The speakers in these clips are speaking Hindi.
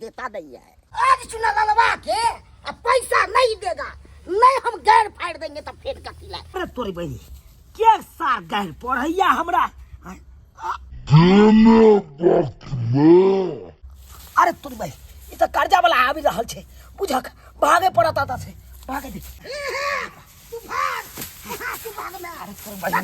देता नहीं है। आज चुना ललवा के पैसा नहीं देगा, नहीं हम गैर फाड़ देंगे तो फिर कथी ला। अरे तोरी बहनी के सार गैर पढ़ैया हमरा अरे तोरी बहनी ई त कर्जा वाला आबि रहल छे, बुझक भागे पड़त आता से भागे दे तू भाग में। अरे तोरी बहनी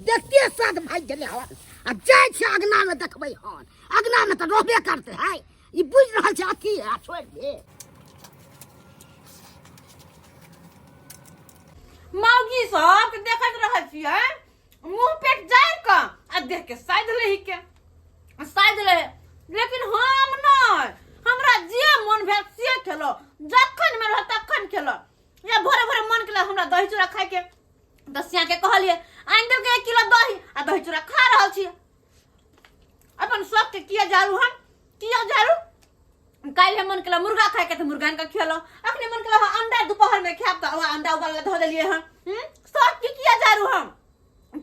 देखते साथ भाई जने हवा आ जाय छे अगना में देखबै हन, अगना में त रोबे करते है, ई बुझ रहल छे अथी आ छोड़ दे। मौगी सब के देखत रहल छियै मुंह पेट जाय क आ देख के साइड ले के साइड ले, लेकिन हम नहीं, हमरा जे मन भेल से खेलो, जखन में रह तखन खेलो। या भोरे भोरे मन केला हमरा दही चूड़ा खाय के, दसिया के कहलिए आइन दे के 1 किलो दही आ दही चूड़ा खा रहल छी। अपन सब के किया जारू हम किया जारू काल्हि मन केला मुर्गा खाय के तो मुर्गा का खेलो, अखने मन केला अंडा दोपहर में खाब तो अंडा उबाल धो देलिए हम। सब की किया जारू हम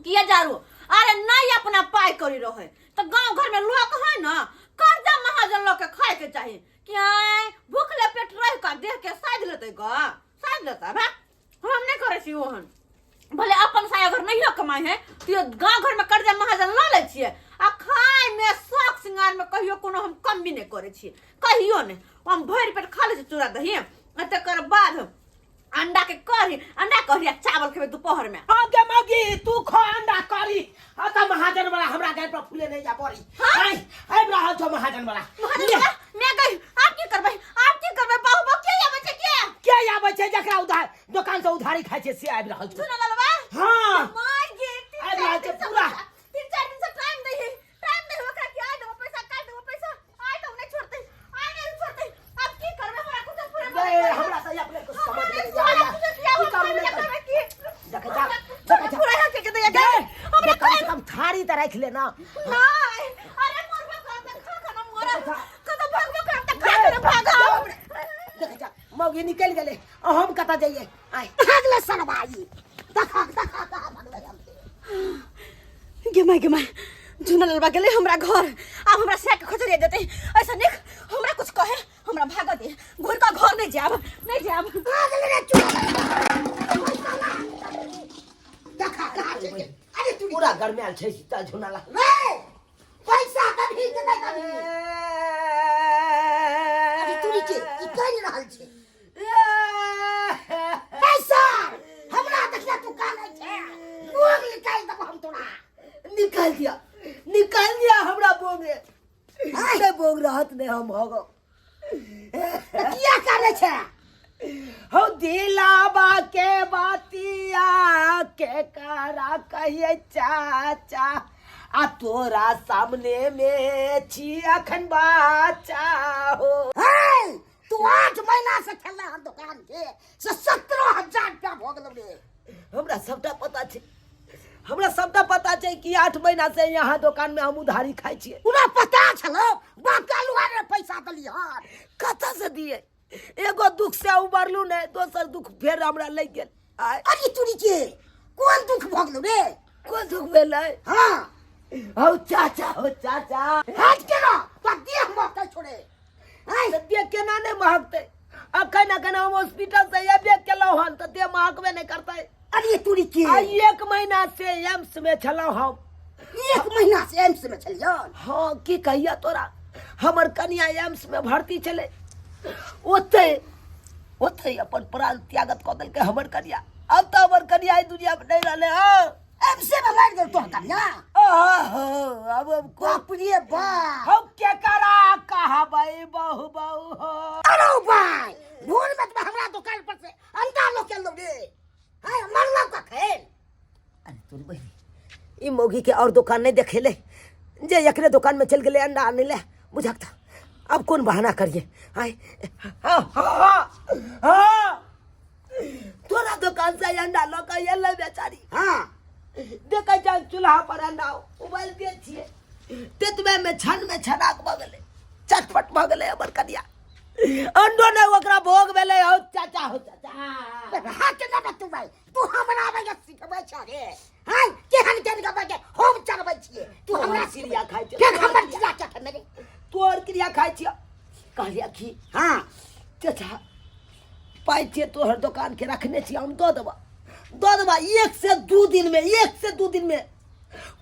किया जारू। अरे नहीं अपना पाई करी रहे तो गांव घर में लोग है ना कर्जा महाजन लोग के खाए के चाहिए कि आए भूखले पेट रह का देख के साइड लेते ग साइड लेता है। हम नहीं करे छी ओहन, भले अपन साया घर नहीं कमाए है तो गांव घर में कर्जा महाजन ला ले छिए आ खाए में शौक सिंगार में कहियो कोनो हम कम भी नहीं करे छी, कहियो नहीं। हम भर पेट खा ले चूड़ा दही तकर बाद अंडा के करी, अंडा करी चावल खेबे दोपहर में। आगे मगी तू खा अंडा करी आ त महाजन वाला हमरा घर पर फूले नहीं जा पड़ी। हाय हाय रहा छ महाजन वाला मैं गई आप की करबे बाबू के आबे छे के आबे छे जकरा उधार दुकान से उधारी खाइ छे से आबि रहल छ। सुन ललवा हां माय गे आबि रहल छ पूरा 3-4 दिन से टाइम दे ओकरा के आइ देबो पैसा काट देबो पैसा आइ तो नहीं छोड़ते आइ नहीं छोड़ते। अब की करबे हमरा कुछ पूरा ए हमरा से अपने कुछ समझ नहीं आया की करू नहीं कर देख जा पूरा है के दे गे हमरा कम से कम थारी त रख ले ना। नहीं अरे मोर खा ना मोरा कत भागबो देख जा मौगी निकल गेले हम कता जाइए आइ भागले सरबाई देखा भागले हम गे माय झुना ललवा गेले हमरा घर अब हमरा से के खोजरे देते ऐसा नहीं हमरा कुछ कहे हमरा भाग दे घर का घर नहीं जाब भागले रे देखा अरे तू पूरा घर में आल छै सीता झुनाला रे पैसा कभी के नहीं कभी अरे तू के ई कह रहल छै पैसा हमरा देखला तू का नहीं छै बोग निकाल दब हम तोरा निकाल दिया हमरा बोगे से बोग रहत नहीं हम होगो किया करे छै हो दिलावा के बातिया के करा कहिए चाचा आ तोरा सामने में छी अखन बाचा हो। तू 8 महीना से खेला हम दुकान के से 17,000 रुपया भ गेल रे। हमरा सबटा पता छै कि 8 महीना से यहाँ दुकान में हम उधारी खाइ छियै। पूरा पता छलो बाका लुहार पैसा दली हन कत से दिए एगो दुख से उबरलू नहीं दोसर दुख फेर हमरा लग गेल। अरे तूरी के कोन दुख भ गेल रे कोन दुख भेलै। हां हो चाचा हट के ना तो देह महकते छोड़े देह केना नहीं महकते अखन हम हॉस्पिटल से एबे केलौ हन तो देह महकबे नहीं करते। अरे तूरी के 1 महीना से एम्स में छलौ हम 1 महीना से एम्स में छलियो। हां की कहिया तोरा हमर कन्या एम्स में भर्ती चले ओते अपन प्राण त्यागत क देलकै हमर कन्या। अब तो हमर कन्या ई दुनिया में नहीं रहले। हां एम्स में मर गेल तोहर कन्या। अब कोपरिए बा हम के करा कहबै बहु हो। अरे भाई भोर में तुम हमरा दुकान पर से अंडा लो के लो रे हां मरला का खेल। अरे तोरी बहिनी ई मौगी के और दुकान नहीं देखेले जे एकरे दुकान में चल गेले अंडा आने ले बुझाता। अब कौन बहाना करिए तोरा दुकान से अंडा लो के ये ले बेचारी। हां देखा जा चूल्हा पर अंडा उबाल दे छिए तेतबे में छनाक भ गेले चटपट भ गेले हमर कन्या अंडो ने ओकरा भोग भेले। हो चाचा हाथ के ना तू भाई तू हमरा आबे के सिखबै छ रे। हां केहन गबे के हम चढ़बै छिए तू हमरा सिरिया खाइ छ के हमर चिया चटन रे तोर क्रिया खाइ छ कहलिया कि हाँ चाचा पाई छे तोहर दुकान के रखने छी हम दो देबा 1 से 2 दिन में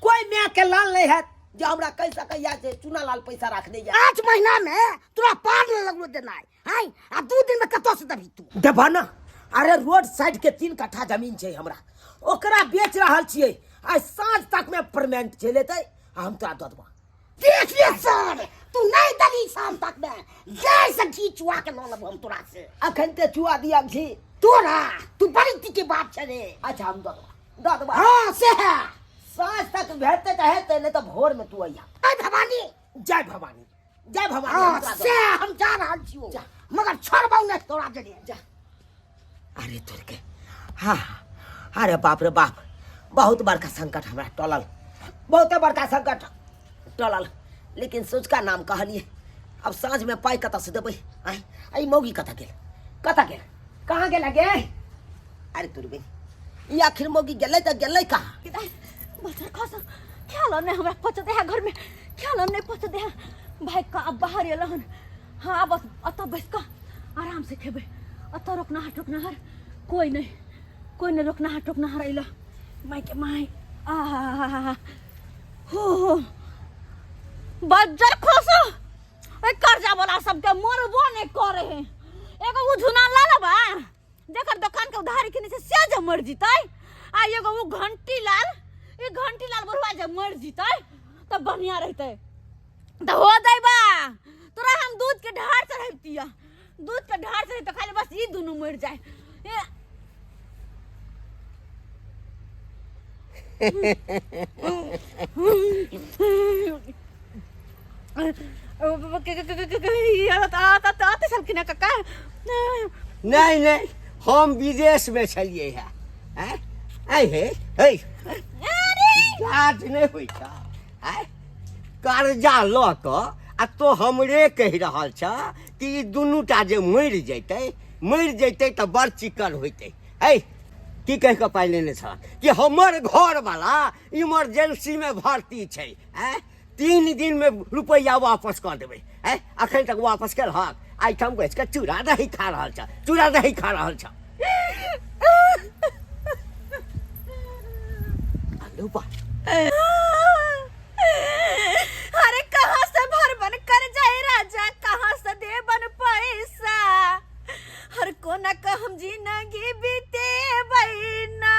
कोई मैं के लाल नहीं है जो हमरा कैसा कहिया से चुना लाल पैसा रखने जा 8 महीना में तोरा पार न लगलो देना है आ 2 दिन में कतो से देबी तू देबा ना। अरे रोड साइड के 3 कट्ठा जमीन छे हमरा ओकरा बेच रहल छिए आज साँझ तक में पेमेंट चल लेते हम तोरा दो देबा। देखिए सर तू नहीं दली शाम तक में जैसे घी चुआ के लो लब हम तोरा से अखन ते चुआ दिया छी तोरा तू बड़ी ती के बाप छे रे। अच्छा हम दो देबा हाँ से है साँझ तक भेटते तो है नहीं तो भोर में तू आइया। भवानी जय भवानी हाँ हम तोरा से हम जा रहल छियो मगर छोड़बौ न तोरा जरे जा। अरे तोर के हाँ अरे बाप रे बाप बहुत बड़का संकट हमरा टलल बहुत बड़का संकट टलल लेकिन सोच का नाम कहलिए अब साँझ में पाई कत से देबै आई मौगी कत गेल कहाँ गेल गे अरे तोर बहन ये आखिर मौगी गेलै तो गेलै कहाँ बच्चा खस ख्याल नहीं हमरा पचते है घर में ख्याल नहीं पचते है भाई का अब बाहर एलहन हाँ बस अत बस का आराम से खेबे अत रोकना हर कोई नहीं रोकना हर अइला माई के माई आ हो बज्जर खोसो ए कर्जा वाला सबके मरबो नहीं करे है एगो उधुना लालबा जेकर दुकान के उधारी के नीचे से जब मर जीतै आ एगो वो घंटी लाल बरुआ जब मर जीतै तब बढ़िया रहते तो हो दैबा तोरा हम दूध के ढार चढ़ैतिया तो खाली बस ई दोनों मर जाए नहीं हम विदेश में छलिए है जांच नहीं हुई कर्जा ल क आ तो हमरे कह रहा छ कि ई दुनू टा जे मर जैते तो बड़ चिक्कन होते है की कह के पाइ लेने छ कि हमर घर वाला इमरजेंसी में भर्ती छै 3 दिन में रुपया वापस कर देबै अखन तक वापस कर हक आई हम कह के चूड़ा दही खा रहल छ आलू बा अरे कहाँ से भरबन कर जाए राजा कहाँ से देबन पैसा हर कोना का हम जिंदगी बीते बहिना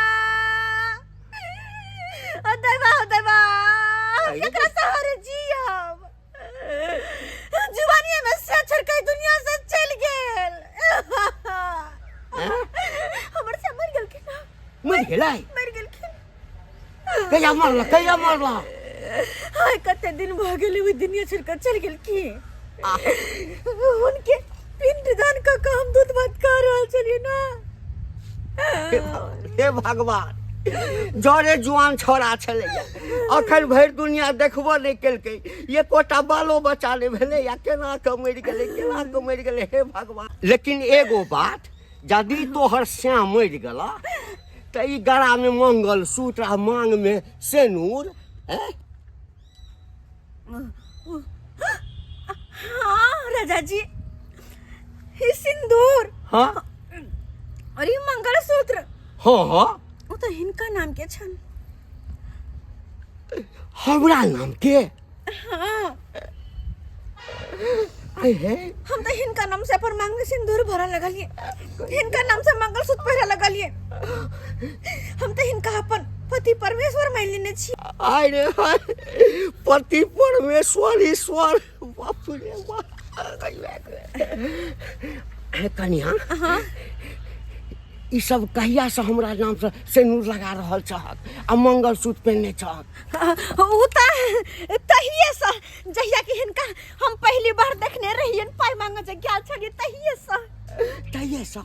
देवा एकरा सहारे जियब जुवानी में से छड़के दुनिया से चल गेल हमर से मर गेल कि ना मर गेल कहिया मरला हाय कते दिन भ गेल ओइ दुनिया छोड़कर चल गेल की उनके पिंडदान का काम दूध भात कर रहल छलिए ना हे भगवान जरे जुआन छोरा छले अखन भरि दुनिया देखबो नहीं केलकै ये कोटा बालो बच्चा नहीं भेले या केना के मरि गेले हे भगवान। लेकिन एगो बात यदि तोहर श्याम मरि गेला तो ई गला में मंगल सूत्र आ मांग में सेनूर हाँ राजा जी ये सिंदूर हाँ और ये मंगलसूत्र हाँ वो तो हिनका नाम के छन हमरा नाम के हाँ है हम तो हिनका नाम से पर मांग में सिंदूर भरा लगलिए हिनका नाम से मंगलसूत्र पहरा लगलिए हम तो हिनका अपन पति परमेश्वर मान लेने छी अरे पति परमेश्वर ईश्वर बाप रे बाप कन्या हाँ ई सब कहिया से हमरा नाम से सेनूर लगा रहल छहक आ मंगलसूत्र पहनने छहक उ तहिए से जहिया कि हिनका हम पहली बार देखने रहियन पाई मांगे जे गेल छलिए तहिए से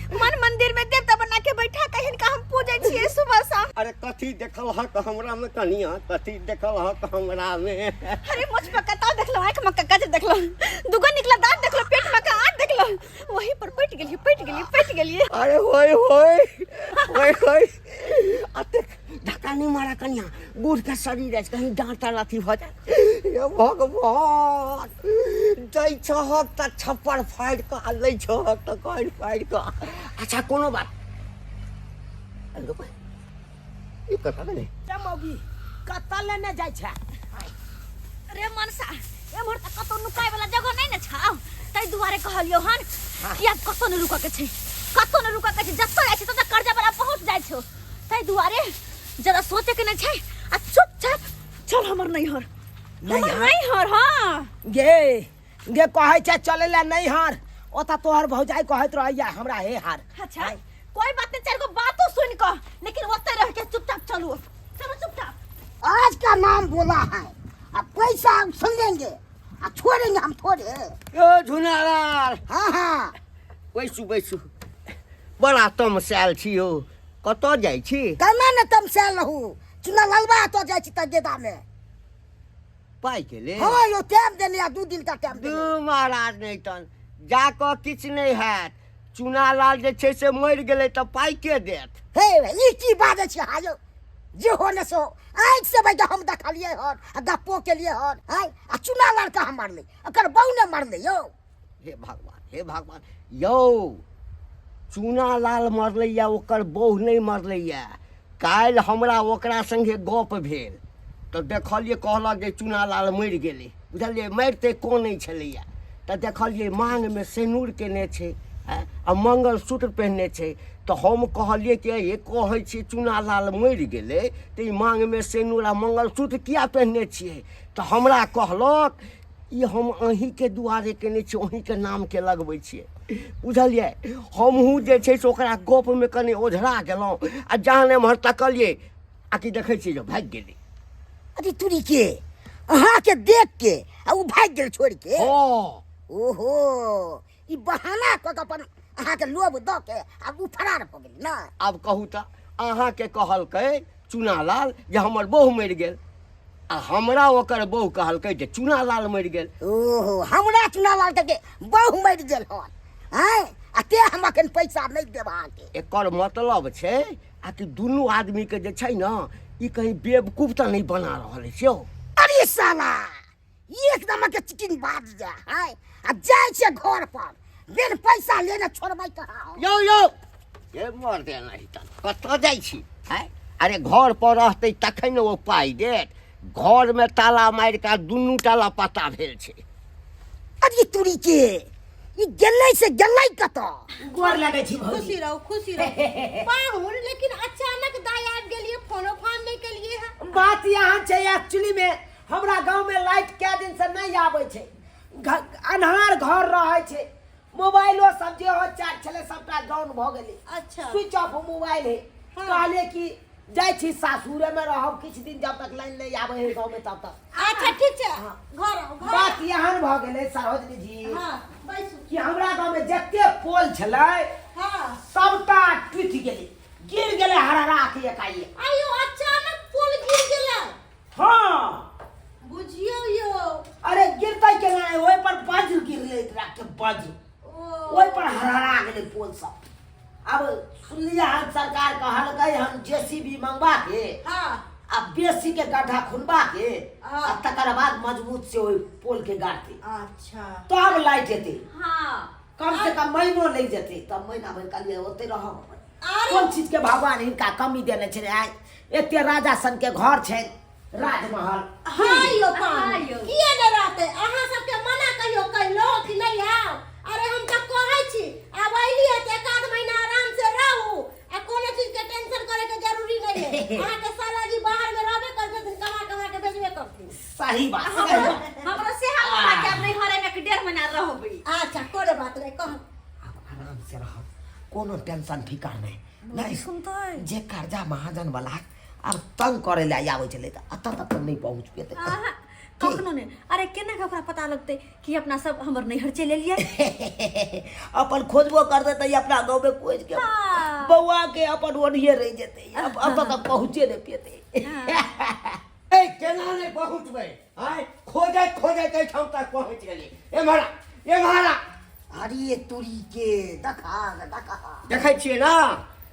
मन मंदिर में देवता बना के बैठा के हिनका हम पूजे छिए सुबह शाम। अरे कथी देखल हक हमरा में कनिया कथी देखल हक हमरा में अरे मुझ पे कता देखलो आंख में कच्चे देखलो दुगो निकला दांत देखलो पेट में का आंख देखलो वही पर बैठ गेली अरे होय अते धक्का नहीं मारा कनिया बूढ़ का शरीर है कहीं डांटा लाथी भ जाए हे भगवान दै छहक त छप्पर फाड़ि कऽ लै छहक त काटि फाड़ि कऽ। अच्छा कोनो बात अरे भाई ई कथा नहीं मौगी कतऽ लेने जाइ छै? रे मनसा एमहर त कतौ नुकाय वाला जगह नै न छौ, तै दुआरे कहलियो हन कि आब कतौ न रुका के छै, कतौ न रुका के छै, जत्तो जाइ छै तत्तो कर्जा वाला पहुंच जाइ छौ। तै दुआरे जरा सोचे के नै छै आ चुपचाप चल हमर नैहर। नैहर हां गे गे कहै छै चले ला नैहर, ओता तोहर भौजाई कहैत रहैया हमरा हे हार। अच्छा कोई बात नहीं, चार को बातों सुन क लेकिन ओते रह के चुपचाप चलो, चलो चुपचाप। आज का नाम बोला है, अब पैसा हम सुन लेंगे और छोड़ेंगे हम थोड़े। ओ झुनालाल हाँ हाँ बैसू बैसू बड़ा तमसायल छी हो, कतऽ जाइ छी? कमे न तुम से रहू, चुना ललवा तो जाय छी त गेदा में। पाई के ले हाँ यो टाइम देने या 2 दिन का टाइम दू देने। महाराज नहीं तन जाकऽ किछु नहीं हैत, चुनालाल जे छै से मरि गेलै तऽ पाई के देत? हे ई की बात छै हायो, जे होने सो आज से भाई हम देखलिए हन आ गप्पो के लिए हन हाय आ चुना लड़का हम मारले, अकर बहू ने मारले यो। हे भगवान यौ चुनालाल मरलैया ओकर बहू नहीं मरलैया। काल्हि हमरा ओकरा संगे गप भेल तऽ देखलिए कहलक जे चुनालाल मरि गेलै, बुझलिए मरिते कोन नहीं छलैया तऽ देखलिए मांग में सेनूर केने छै आ मंगलसूत्र पहनने छै तऽ हम कहलिए कि ये कहै छी चुनालाल मरि गेलै तऽ ई मांग में सेनूर आ मंगलसूत्र किया पहनने छियै? तऽ हमरा कहलक ई हम अहीं के दुआरे केने छी, अहीं के नाम के लगबै छियै, बुझलिए। हमहूँ जे छै से ओकरा गप में कनि ओझरा गेलहुँ आ जहन एम्हर तकलिए आ कि देखै छियै जे भागि गेलै। अरे तुरी के अहाँ के देख के आ उ भाग गेल छोड़ के। हाँ ओहो ई बहाना क के अपन अहाँ के लोभ द के आ उ फरार भ गेल ना। आब कहू तऽ अहाँके कहलकै चुनालाल जे हमर बहू मरि गेल आ हमरा ओकर बहू कहलकै जे चुनालाल मरि गेल। ओहो हमरा चुना लाल के बहु मर गेल हन हैं आ ते हम अखन पैसा नहीं देब अहाँ के। एकर मतलब छै आ कि दुनू आदमी के जे छै ना ई कहीं बेवकूफ तऽ नहीं बना रहल छै। अरे साला एकदम के चिकन बाज जा है आ जाय छै घर पर बिन पैसा लेने छोड़बै कहाँ। यौ ये मर दे नहीं त कतऽ जाइ छी हैं? अरे घर पर रहतै तखन ने ओ पाई देत, घर में ताला मारि कऽ दुनू ताला पता भेल छै। अरे तुरी के ई गेलै से गेलै कतऽ? गोर लगै छी भौजी। खुशी रहो पाहुन, लेकिन अचानक दाई आबि गेलिए, फोनो फान नहीं केलिए है। बात यहाँ छै एक्चुअली में हमरा गांव में लाइट क्या दिन से नहीं आबै छै, अन्हार घर रहै छै, मोबाइलो सब जे हो चार्ज छले सबटा डाउन भ गेलै। अच्छा। स्विच ऑफ मोबाइल है। हाँ। कहले कि जाय छी सासुरे में रहब किछ दिन जब तक लाइन नहीं आबै है गांव में तब तक। अच्छा ठीक छै, हाँ। घर आओ, घर बात यहाँ भ गेलै सरोजनी जी हां बैसू। कि हमरा गांव में जते पोल छलै हां सबटा टूट गेलै, गिर गेलै हरहरा के एकाएक। आयो अचानक पुल गिर गेलै। हाँ बुझियो यो। अरे गिरतै केना, ओहि पर वज्र गिरलै, एकरा वज्र ओहि पर हरहरा गेलै पोल सब। अब सुनलिए हन सरकार कहलकै हन जेसीबी मंगवा के हां आ बेसी के गड्ढा खुनवा के हाँ। आ तकर बाद मजबूत से ओहि पोल के गाड़तै अच्छा तब लाइट एतै। हां कम से कम महीनो लग जेतै, तब महीना भर कहलिए ओते रहब। अरे कोन चीज के भगवान हिनका कमी देने छै? आइ एते राजा सन के घर छै, राजमहल। हां यो हाँ पाहुन यो। किए न रहते, अहाँ सबके मना कहियो कहलो कि नहीं आओ। अरे हम त कहै छी आब अइलिए त एक आध महीना आराम से रहू आ कोनो चीज के टेंशन करे के जरूरी नहीं है। अहाँ के साला जी बाहर में रहबे करते, कमा के भेजबे करते। सही बात, सही बात। हमरा से हम के अब नहीं हरे में 1.5 महीना रहबै। अच्छा कोरे बात नहीं कह। अब आराम से रहब, कोनो टेंशन फिकर नहीं। नहीं सुनतै जे कर्जा महाजन वाला अब तंग करे ले आबै छलै त अत तक नहीं पहुंच पेतै। आहा कखनो नहीं। अरे केना के ओकरा पता लगतै कि अपना सब हमर नैहर चलि एलियै? अपन खोजबो कर देतै अपना गाँव में खोज के हाँ। बौआ के अपन ओनिए रह जेतै, अब अत तक पहुंचे नहीं पेतै। ए केना नहीं पहुँचबै? आइ खोजैत खोजैत एहिठाम तक पहुँच गेली। एम्हरा अरे तुरी के देखा देखा देखै छियै ना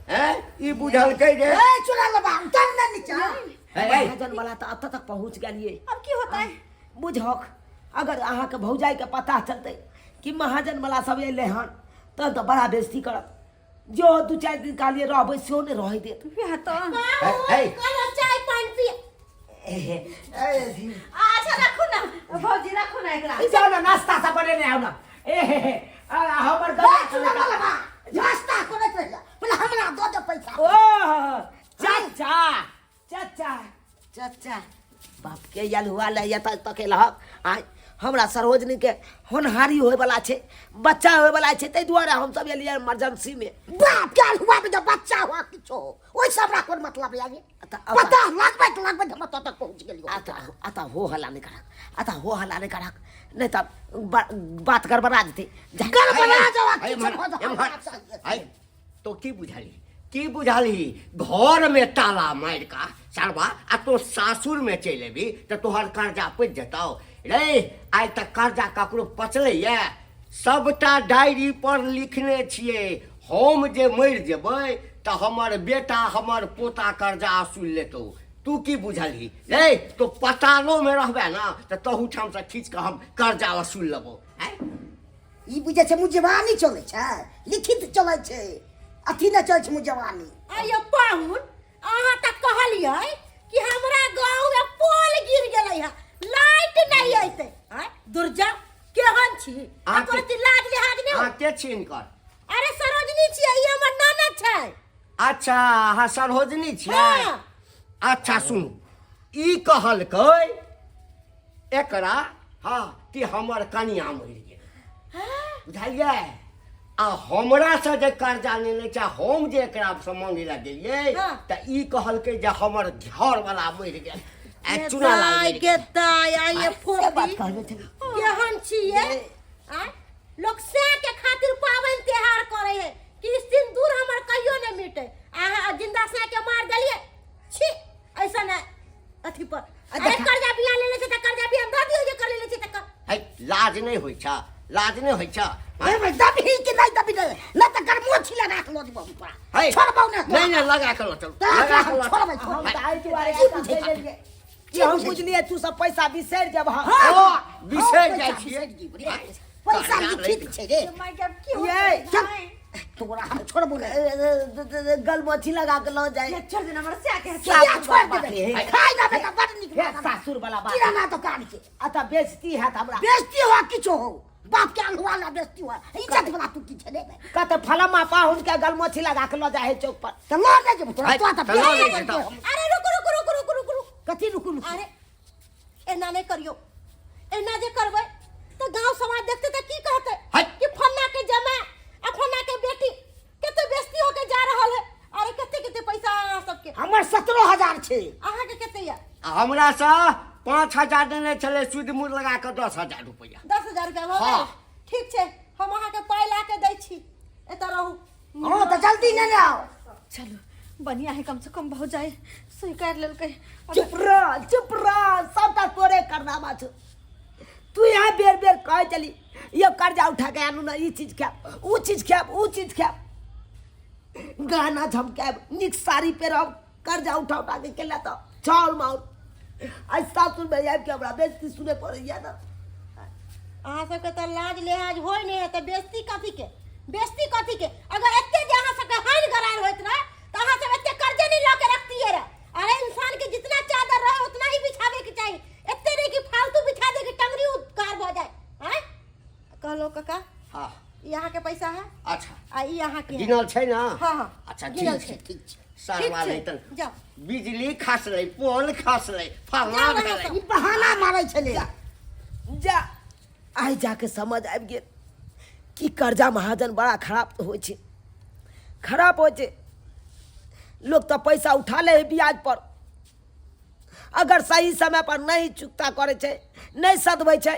हैं? ई बुझलकै जे ए चुना लबा उतर ना नीचा। महाजन वाला तो अत तक पहुंच गेलिए। अब की होता है? बुझक अगर अहाँ के भौजाई के पता चलते कि महाजन वाला सब अयलै हन तब तो बड़ा बेइज्जती करत जो 2-4 दिन का लिए रहबै सेहो नहि रहे देत वह तो हे कल चाय पानी पिए अच्छा रखू ना भौजी रखू ना एकरा ई जाओ ना नाश्ता सब बनेने आउ ना हमर गला नाश्ता करत रहिया पहले हमरा दो दे पैसा ओ चाचा चाचा चाचा बाप के यल हुआ ले या तक लहक आ हमरा सरोजनी के होनहारी होय वाला छै बच्चा होय वाला छै तै दुआरे हम सब एलियै इमरजेंसी में बाप के हुआ में जब बच्चा हुआ किछो ओइ सब रा कोन मतलब आगे पता लगबै हम तो तक पहुंच गेलियो आता हो हल्ला नहीं करक नहीं तब बात गड़बड़ा जेतै गड़बड़ा जावा तो की बुझाली घर में ताला मार का सरवा आ तो सासुर में चल एबी तो तोहर कर्जा पच जताओ रे आइ तक कर्जा ककरो पचले ये सबटा डायरी पर लिखने छिए हम जे मर जेबै तो हमर बेटा हमर पोता कर्जा वसूल लेतौ तू की बुझली रे तो पतालो में रहबे ना तो तहू ठाम से खींच के हम कर्जा वसूल लेबो ई बुझे छै मुजवानी चले छै लिखित चले छै अथी न चले छै मुजवानी आयो पाहुन अहाँ तक कहलियै कि हमरा गांव में पोल गिर गेलै है लाइट नहीं आइते हैं दुर्जा केहन छी अकर लाज लिहाज नहीं आके छीन कर अरे सरोजनी छी ई हमर ननद छै अच्छा हाँ सरोजनी छियै हाँ। अच्छा सुन ई कहलकै एकरा हाँ कि हमर कनिया मरि गेल बुझलियै आ हमरा से जे कर्जा लेने छै हम जे एकरा से मांगे ला गेलियै हाँ। त ई कहलकै जे हमर घर वाला मरि गेल आ चुना लाग के दाय आइए से फोड़ी बात कहबे छै केहन छियै आ लोग से के खातिर पावन त्योहार करे है कि सिंदूर हमर कहियो नहीं मिटे आ जिंदा से के मार देलिए छी ऐसा नहीं अथी पर अरे कर्जा बिया लेले छै त कर्जा बिया दऽ दियौ जे कर लेले छै त है लाज नहीं होइ छ लाज नहीं होइ छ ए भाई दबी कि नहीं दबी न त कर मोछी लगा के लो दबो ऊपर है छोड़बौ न नहीं लगा के लो चल लगा के लो छोड़बै हम त आइ दुआरे की बुझलियै कि हम बुझलियै तू सब पैसा बिसरि जब ओ बिसरि जाइ छियै पैसा लिखित छै रे मैं जब क्यों ये तोरा हम छोड़बौ न गलमोछी लगा के लो जाए छोड़ देना हमर से के किया छोड़ देबे खाई ना बेटा बड़ निक हे सासुर वाला बात किराना दुकान के अता बेइज्जती है हमरा बेइज्जती हुआ किछो हो बाप के अलहुआ ला बेइज्जती हुआ इज्जत वाला तू की छे देबे कत फलमा पाहुन के गलमोछी लगा के लो जाए है चौक पर त लो ले जेबो तोरा तो तो लो ले जेबो। अरे रुको कथी रुकू अरे एना नहीं करियो एना जे करबै तो गांव समाज देखते त की कहते है। कि फन्ना के जमा आ फन्ना के बेटी कते बेइज्जती होके जा रहल है अरे कते पैसा अहाँ सबके हमर 17000 छै अहाँ के कते या हमरा से 5000 देने छले सूद मूल लगा के 10000 रुपया 10,000 रुपया हो हाँ। गेल ठीक छै हम अहाँ के पाई ला के दै छी एत रहू हां त जल्दी न आओ चलो बढ़िया है कम से कम बहुत जाए स्वीकार लेलकै चुप रह सबटा तोरे करनामा छ तू यहाँ बेर बेर कह चली ये कर्जा उठा के आनू ना ई चीज खाब ऊ चीज खाब गाना झमकाब निक साड़ी पहिरब कर्जा उठा के केला तो चाउर माउर आज सासुर में आबि के हमरा बेइज्जती सुने पड़ैया ना अहाँ सबके त लाज लिहाज होय नहीं है त बेइज्जती कथी के अगर एते जे अहाँ सबके हानि गरार होइत ना त अहाँ सब एते कर्जे नहीं ल के रखतिए रे अरे इंसान के जितना चादर रहे उतना ही बिछावे के चाहिए एते नहीं कि फालतू बिछा दे कि टंगरी उतार हो जाए हैं कहलो काका हां यहाँ के पैसा है अच्छा आ ई यहाँ के है। गिनल छै ना हाँ अच्छा गिनल ठीक छै। सरवा ठीक छै, लेतन जाओ। बिजली खसलै पोल खसलै फलना जाओ रहे भेलै सब। ई बहाना मारै छले जा आइ जाके समझ आबि गेल कि कर्जा महाजन बड़ा खराब होइ छै लोग तो पैसा उठा ले है ब्याज पर अगर सही समय पर नहीं चुकता करे छै नहीं सधबै छै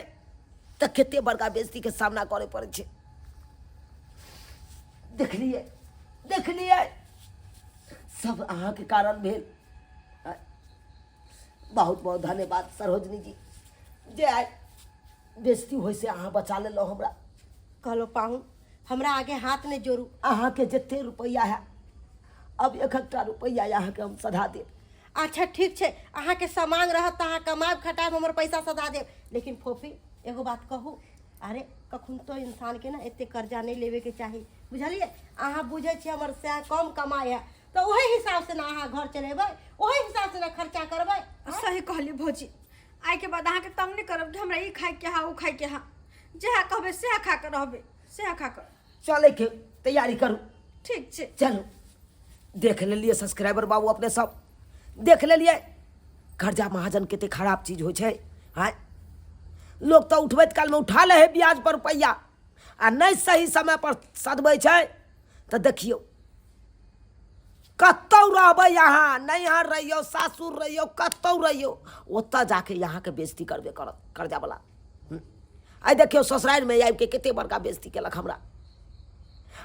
तो कते बड़का बेइज्जती के सामना करे पड़े छै देखलिए सब अहाँ के कारण भेल बहुत बहुत धन्यवाद सरोजनी जी जे आइ बेइज्जती होइ से अहाँ बचा लेलहुँ हमरा कहलो पाहुन हमरा आगे हाथ नहीं जोड़ू अहाँ के जते रुपया है अब 1 रुपया अहाँ के हम सधा देब अच्छा ठीक छे, अहाँ के समांग रहत अहाँ कमाब खटाब हमर पैसा सधा देब। लेकिन फोफी एगो बात कहू, अरे कखन तो इंसान के ना एते कर्जा नहीं लेवे के चाही, बुझलिए। अहाँ बुझे छी हमर से कम कमाई है तो वही हिसाब से ना अहाँ घर चलेबै, वही हिसाब से ना खर्चा करबै। सही कहली भौजी, आइ के बाद अहाँ के तंग नहीं करब कि हमरा ई खाए के हा उ खाए के हा, जहाँ कहबे सेहा खा कर रहबे, सेहा खा कर। चले के तैयारी करू। ठीक छे, चलो देख ले लिए सब्सक्राइबर बाबू अपने सब देख ले लिए कर्जा महाजन कते खराब चीज हो छै। हाँ लोग तो उठबैत काल में उठा ले है ब्याज पर रुपया आ नहीं सही समय पर सदबै छै तो देखियो कतौ रहबै यहाँ, नहीं यहाँ रहियो, सासुर रहियो, कतौ रहियो, ओतऽ जाके यहाँ के बेइज्जती करबे करत कर्जा वाला। आई देखियो ससुराल में आबि के कते बड़का बेइज्जती केलक हमरा,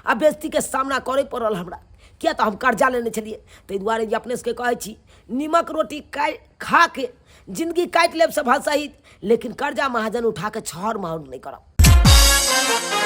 आ बेइज्जती के सामना करे पड़ल हमरा, किया तो हम कर्जा लेने छलिए। ताहि दुआरे जे अपने सबके कहै छी नीमक रोटी खा के जिंदगी काटि लेब सब सहित, लेकिन कर्जा महाजन उठा के छहर माहौर नहीं करब।